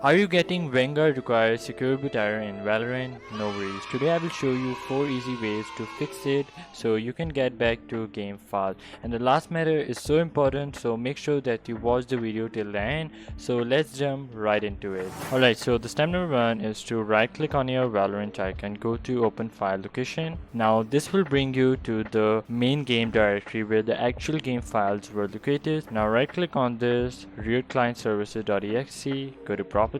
Are you getting Vanguard requires secure boot error in Valorant? No worries. Today I will show you 4 easy ways to fix it so you can get back to game fast. And the last matter is so important, so make sure that you watch the video till the end. So let's jump right into it. Alright, so the step number 1 is to right click on your Valorant icon, go to open file location. Now this will bring you to the main game directory where the actual game files were located. Now right click on this, real client services.exe, go to properties.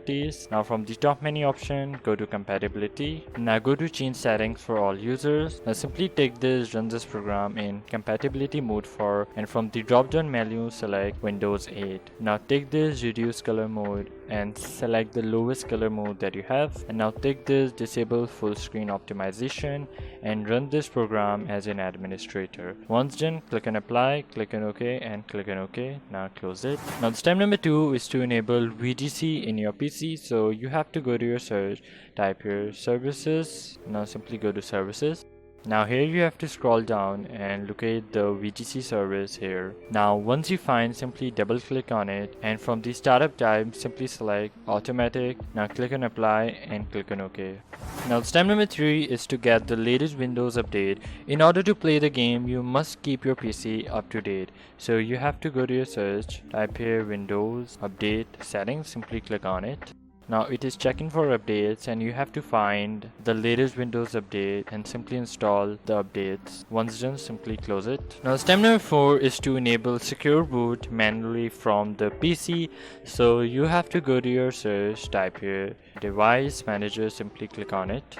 Now from the top menu option, go to compatibility. Now go to change settings for all users. Now simply take this, run this program in compatibility mode for, and from the drop down menu select Windows 8. Now take this reduce color mode and select the lowest color mode that you have, and now take this disable full screen optimization and run this program as an administrator. Once done, click on apply, click on OK, and click on OK. Now close it. Now step number 2 is to enable VGC in your PC. So you have to go to your search, type here services. Now simply go to services. Now here you have to scroll down and locate the VGC service here. Now once you find, simply double click on it, and from the startup type simply select automatic. Now click on apply and click on OK. Now step number 3 is to get the latest Windows update. In order to play the game, you must keep your PC up to date. So you have to go to your search, type here Windows update settings, simply click on it. Now it is checking for updates and you have to find the latest Windows update and simply install the updates. Once done, simply close it. Now step number 4 is to enable secure boot manually from the PC. So you have to go to your search, type here device manager, simply click on it.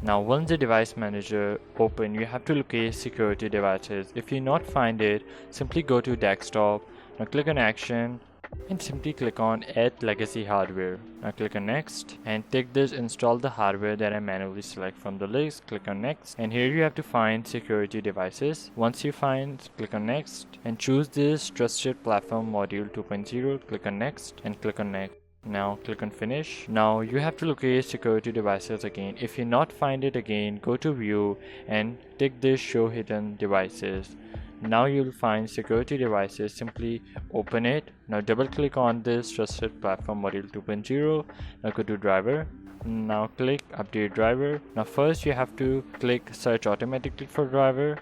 Now once the device manager open, you have to locate security devices. If you not find it, simply go to desktop. Now click on action and simply click on add legacy hardware. Now click on next and take this install the hardware that I manually select from the list. Click on next, and here you have to find security devices. Once you find, click on next and choose this trusted platform module 2.0. Click on next and click on next. Now click on finish. Now you have to locate security devices again. If you not find it again, go to view and take this show hidden devices. Now you'll find security devices, simply open it. Now double click on this trusted platform module 2.0. Now go to driver. Now click update driver. Now first you have to click search automatically for driver.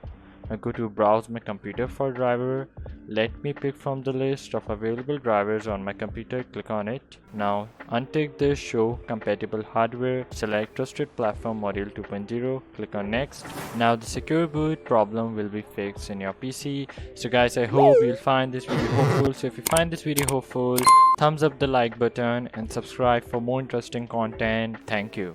Now go to browse my computer for driver. Let me pick from the list of available drivers on my computer. Click on it. Now untick this show compatible hardware. Select trusted platform module 2.0. Click on next. Now the secure boot problem will be fixed in your PC. So guys, I hope you'll find this video helpful. So if you find this video helpful, thumbs up the like button and subscribe for more interesting content. Thank you.